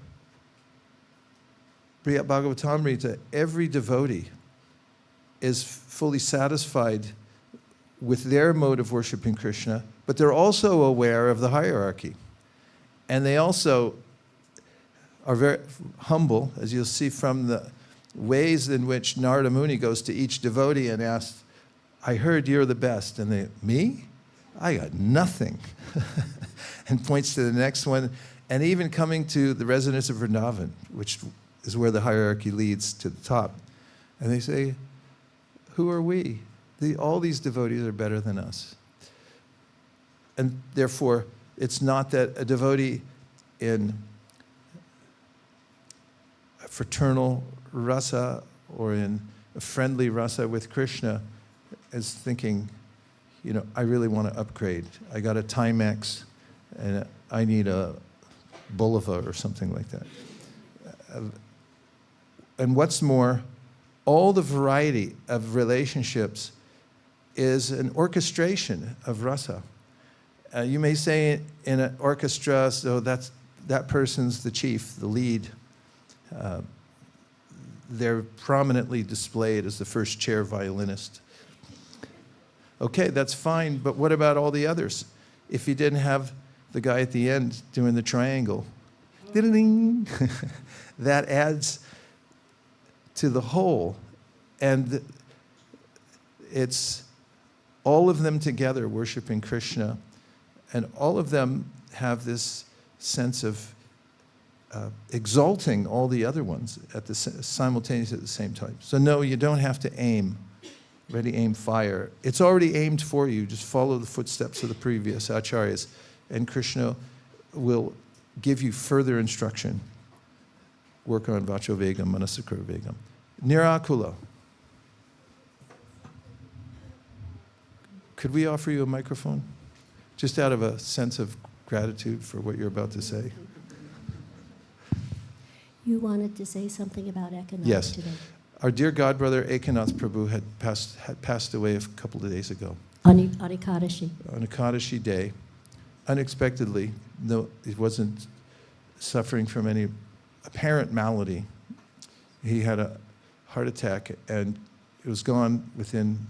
Bhagavad-gītā, every devotee is fully satisfied with their mode of worshiping Krishna, but they're also aware of the hierarchy. And they also are very humble, as you'll see from the ways in which Narada Muni goes to each devotee and asks, I heard you're the best. And they, me? I got nothing. And points to the next one. And even coming to the residents of Vrindavan, which is where the hierarchy leads to the top. And they say, who are we? All these devotees are better than us. And therefore, it's not that a devotee in a fraternal rasa or in a friendly rasa with Krishna is thinking, you know, I really want to upgrade. I got a Timex and I need a Bulova or something like that. And what's more, all the variety of relationships is an orchestration of rasa. You may say in an orchestra, so that person's the chief, the lead. They're prominently displayed as the first chair violinist. Okay, that's fine, but what about all the others? If you didn't have the guy at the end doing the triangle, ding, that adds to the whole. And it's all of them together worshiping Krishna, and all of them have this sense of exalting all the other ones simultaneously at the same time. So no, you don't have to aim. Ready, aim, fire. It's already aimed for you. Just follow the footsteps of the previous acharyas, and Krishna will give you further instruction. Work on vāco vegaṁ, manasaḥ vegaṁ. Nirakula. Could we offer you a microphone? Just out of a sense of gratitude for what you're about to say. You wanted to say something about Akenath Yes. today. Our dear godbrother Akenath Prabhu had passed away a couple of days ago. On Ekadashi. On Ekadashi day, unexpectedly. No, he wasn't suffering from any apparent malady. He had a heart attack, and it was gone within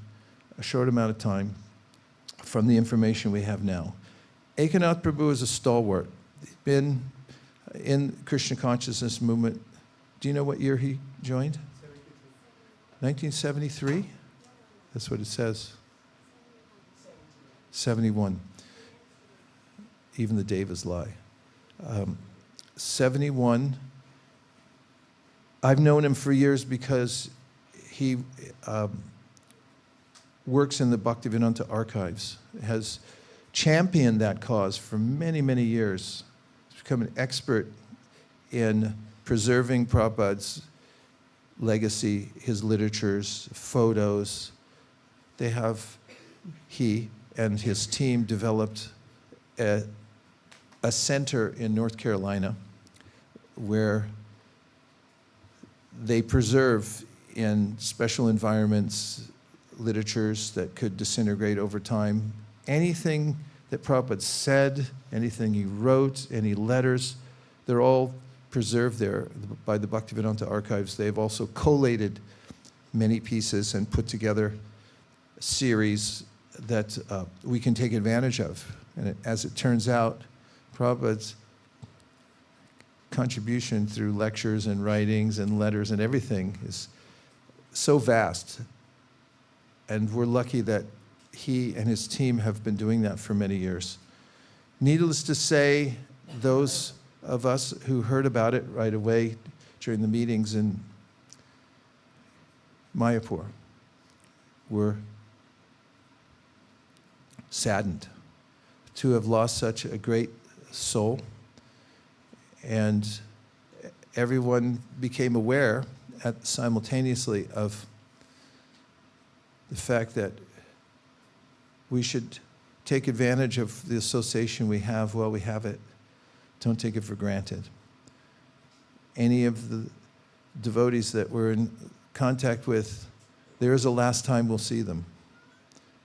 a short amount of time from the information we have now. Akenath Prabhu is a stalwart. He's been in Krishna consciousness movement. Do you know what year he joined? 1973? That's what it says. 71. Even the Devas lie. 71. I've known him for years because he works in the Bhaktivedanta archives, has championed that cause for many, many years. He's become an expert in preserving Prabhupada's legacy, his literatures, photos. He and his team developed a center in North Carolina where they preserve in special environments literatures that could disintegrate over time. Anything that Prabhupada said, anything he wrote, any letters, they're all preserved there by the Bhaktivedanta archives. They've also collated many pieces and put together a series that we can take advantage of. And as it turns out, Prabhupada's contribution through lectures and writings and letters and everything is so vast. And we're lucky that he and his team have been doing that for many years. Needless to say, those of us who heard about it right away during the meetings in Mayapur were saddened to have lost such a great soul. And everyone became aware simultaneously of the fact that we should take advantage of the association we have while we have it. Don't take it for granted. Any of the devotees that we're in contact with, there is a last time we'll see them.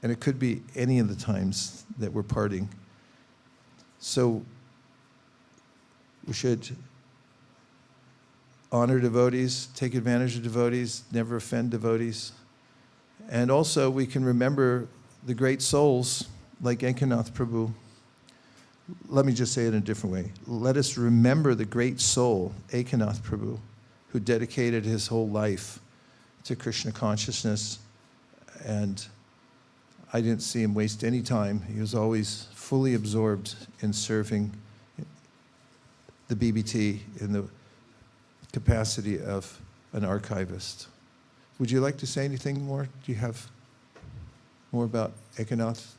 And it could be any of the times that we're parting. So we should honor devotees, take advantage of devotees, never offend devotees. And also we can remember the great souls like Akenath Prabhu. Let me just say it in a different way. Let us remember the great soul, Akenath Prabhu, who dedicated his whole life to Krishna consciousness. And I didn't see him waste any time. He was always fully absorbed in serving the BBT in the capacity of an archivist. Would you like to say anything more? Do you have more about Akenath?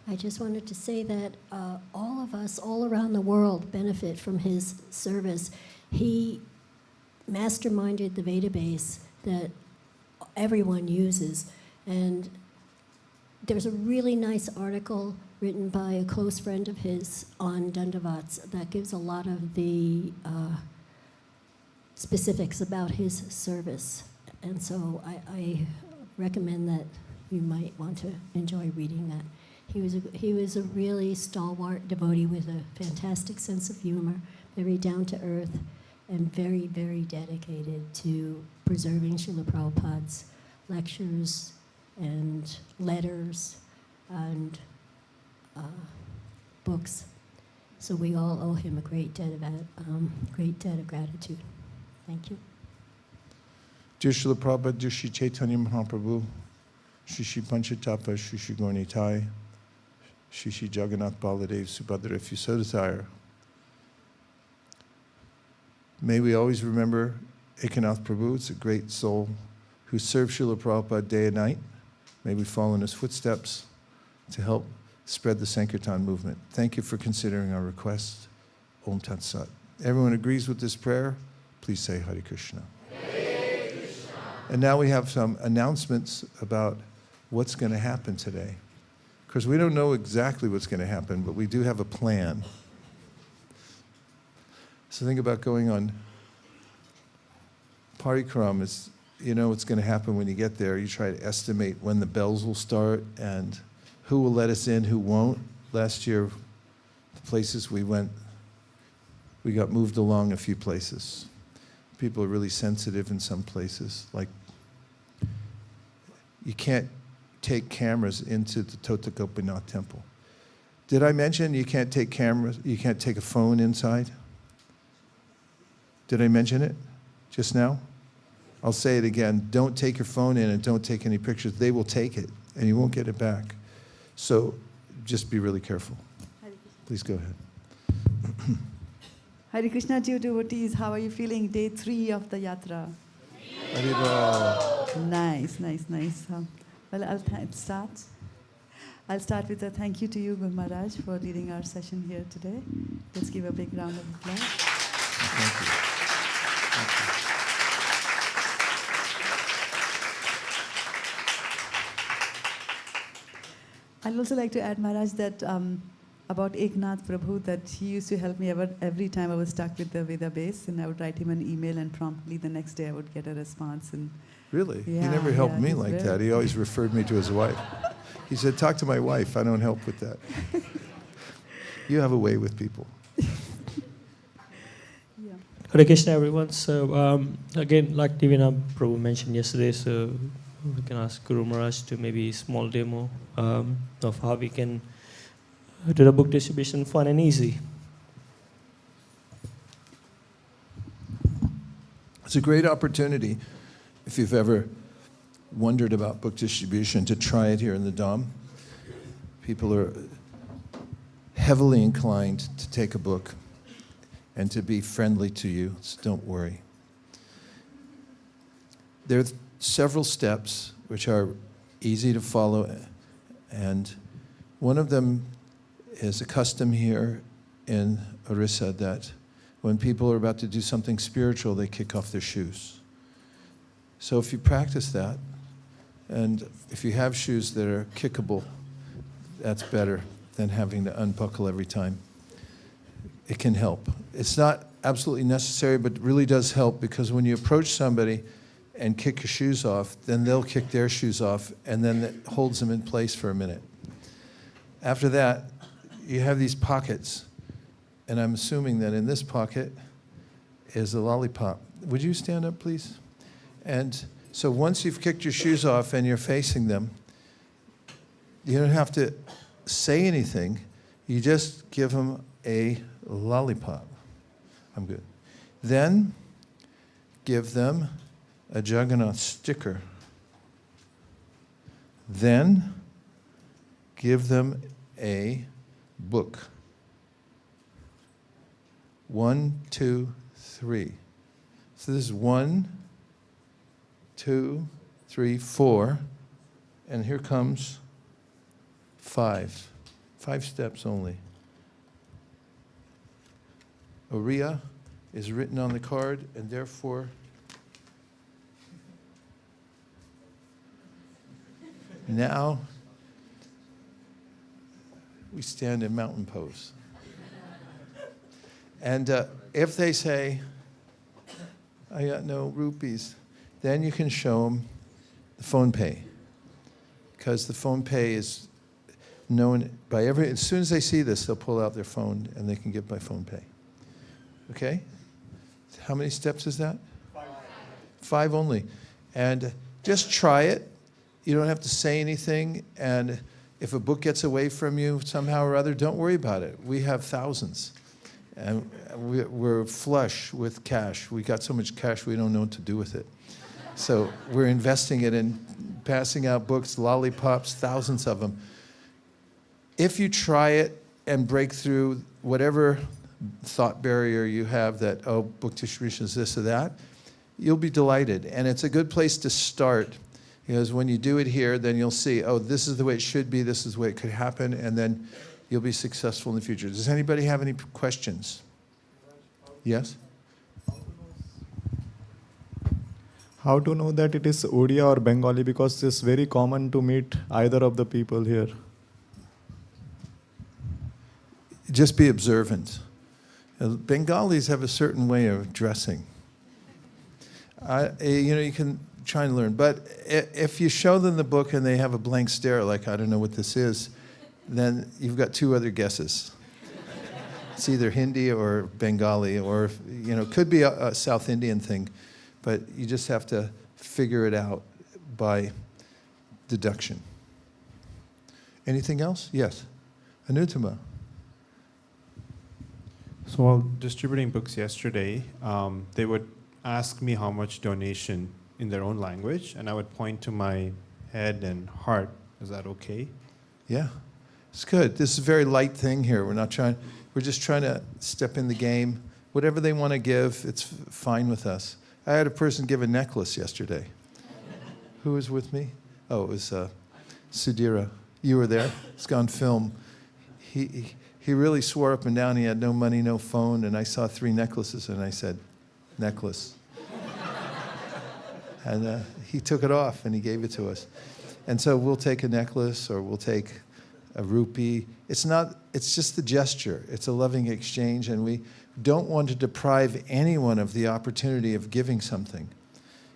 I just wanted to say that all of us, all around the world, benefit from his service. He masterminded the database that everyone uses. And there's a really nice article written by a close friend of his on Dandavats that gives a lot of the specifics about his service. And so I recommend that you might want to enjoy reading that. He was a really stalwart devotee with a fantastic sense of humor, very down to earth, and very, very dedicated to preserving Śrīla Prabhupāda's lectures and letters and books. So we all owe him a great debt of gratitude. Thank you. Dear Śrīla Prabhupada, dear Śrī Caitanya-caritāmṛta, Shri Panchatapa, Shri Gornitai, Shri Jagannath Baladev Subhadra, if you so desire. May we always remember Akenath Prabhu. It's a great soul who served Śrīla Prabhupada day and night. May we follow in his footsteps to help spread the Sankirtan movement. Thank you for considering our request. Om Tat Sat. Everyone agrees with this prayer? Please say Hare Krishna. Hare Krishna. And now we have some announcements about what's going to happen today. Because we don't know exactly what's going to happen, but we do have a plan. So think about going on parikram. It's, you know what's going to happen when you get there. You try to estimate when the bells will start and who will let us in, who won't. Last year, the places we went, we got moved along a few places. People are really sensitive in some places. Like, you can't take cameras into the Tota Gopinath temple. Did I mention you can't take cameras, you can't take a phone inside? Did I mention it just now? I'll say it again. Don't take your phone in and don't take any pictures. They will take it and you won't get it back. So just be really careful. Please go ahead. Hare Krishna, dear devotees, how are you feeling? Day 3 of the yatra. Haribol. Nice. Well, I'll start. I'll start with a thank you to you, Guru Maharaj, for leading our session here today. Let's give a big round of applause. Thank you. I'd also like to add, Maharaj, that about Akenath Prabhu, that he used to help me every time I was stuck with the Veda base, and I would write him an email, and promptly the next day I would get a response. And Really? Yeah, He never helped me he's like very that. He always referred me to his wife. He said, talk to my wife. I don't help with that. You have a way with people. yeah. Hare Krishna, everyone. So again, like Divina Prabhu mentioned yesterday, so we can ask Guru Maharaj to maybe a small demo of how we can do the book distribution fun and easy. It's a great opportunity, if you've ever wondered about book distribution, to try it here in the Dham. People are heavily inclined to take a book and to be friendly to you, so don't worry. There are several steps which are easy to follow, and one of them is a custom here in Orissa that when people are about to do something spiritual, they kick off their shoes. So if you practice that, and if you have shoes that are kickable, that's better than having to unbuckle every time. It can help. It's not absolutely necessary, but it really does help, because when you approach somebody and kick your shoes off, then they'll kick their shoes off, and then it holds them in place for a minute. After that, you have these pockets, and I'm assuming that in this pocket is a lollipop. Would you stand up, please? And so once you've kicked your shoes off and you're facing them, you don't have to say anything. You just give them a lollipop. I'm good. Then give them a Jagannath sticker. Then give them a book. 1, 2, 3. So this is 1, 2, 3, 4, and here comes 5. 5 steps only. Oriya is written on the card, and therefore now we stand in mountain pose. And if they say, I got no rupees, then you can show them the phone pay. Because the phone pay is known by as soon as they see this, they'll pull out their phone and they can give by phone pay. Okay? How many steps is that? 5. 5 only. And just try it. You don't have to say anything. And if a book gets away from you somehow or other, don't worry about it. We have thousands. And we're flush with cash. We got so much cash we don't know what to do with it. So we're investing it in passing out books, lollipops, thousands of them. If you try it and break through whatever thought barrier you have that, oh, book distribution is this or that, you'll be delighted. And it's a good place to start, because when you do it here, then you'll see, oh, this is the way it should be, this is the way it could happen, and then you'll be successful in the future. Does anybody have any questions? Yes? How to know that it is Odia or Bengali, because it's very common to meet either of the people here. Just be observant. Bengalis have a certain way of dressing. You can try and learn. But if you show them the book and they have a blank stare, like, I don't know what this is, then you've got 2 other guesses. It's either Hindi or Bengali, or, it could be a South Indian thing. But you just have to figure it out by deduction. Anything else? Yes. Anutama. So while distributing books yesterday, they would ask me how much donation in their own language, and I would point to my head and heart. Is that okay? Yeah, it's good. This is a very light thing here. We're just trying to step in the game. Whatever they want to give, it's fine with us. I had a person give a necklace yesterday. Who was with me? Oh, it was Sudhira. You were there. It's on film. He really swore up and down he had no money, no phone, and I saw 3 necklaces, and I said, necklace. And he took it off, and he gave it to us. And so we'll take a necklace, or we'll take a rupee. It's just the gesture. It's a loving exchange, and we don't want to deprive anyone of the opportunity of giving something.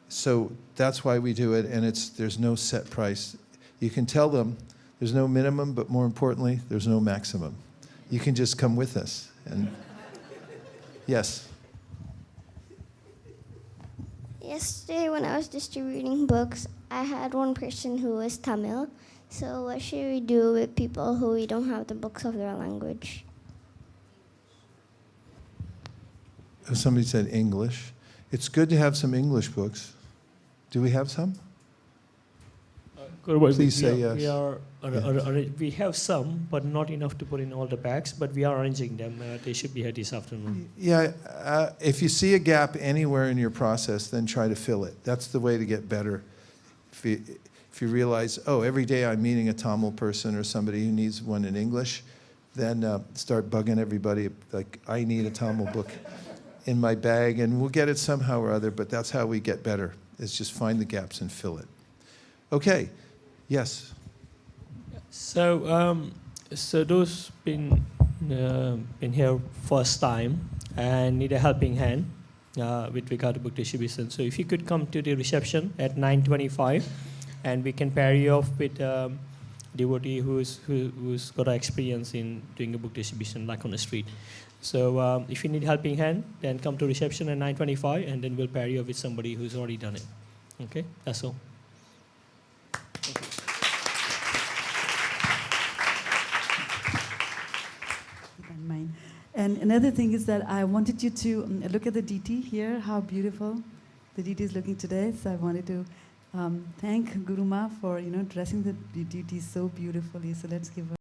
So that's why we do it, and there's no set price. You can tell them there's no minimum, but more importantly, there's no maximum. You can just come with us. And yes. Yesterday when I was distributing books, I had one person who was Tamil. So what should we do with people who we don't have the books of their language? Somebody said English. It's good to have some English books. Do we have some? Please say yes. We have some, but not enough to put in all the bags, but we are arranging them. They should be here this afternoon. Yeah, if you see a gap anywhere in your process, then try to fill it. That's the way to get better. If you realize, oh, every day I'm meeting a Tamil person or somebody who needs one in English, then start bugging everybody, like, I need a Tamil book in my bag, and we'll get it somehow or other, but that's how we get better, is just find the gaps and fill it. Okay, yes? So those been here first time and need a helping hand with regard to book distribution. So if you could come to the reception at 9:25, and we can pair you off with devotee who's got experience in doing a book distribution, like on the street. So if you need helping hand, then come to reception at 9:25, and then we'll pair you up with somebody who's already done it. Okay, that's all. Mine. And another thing is that I wanted you to look at the DT here, how beautiful the DT is looking today. So I wanted to thank Guru Ma for dressing the DT so beautifully. So let's give her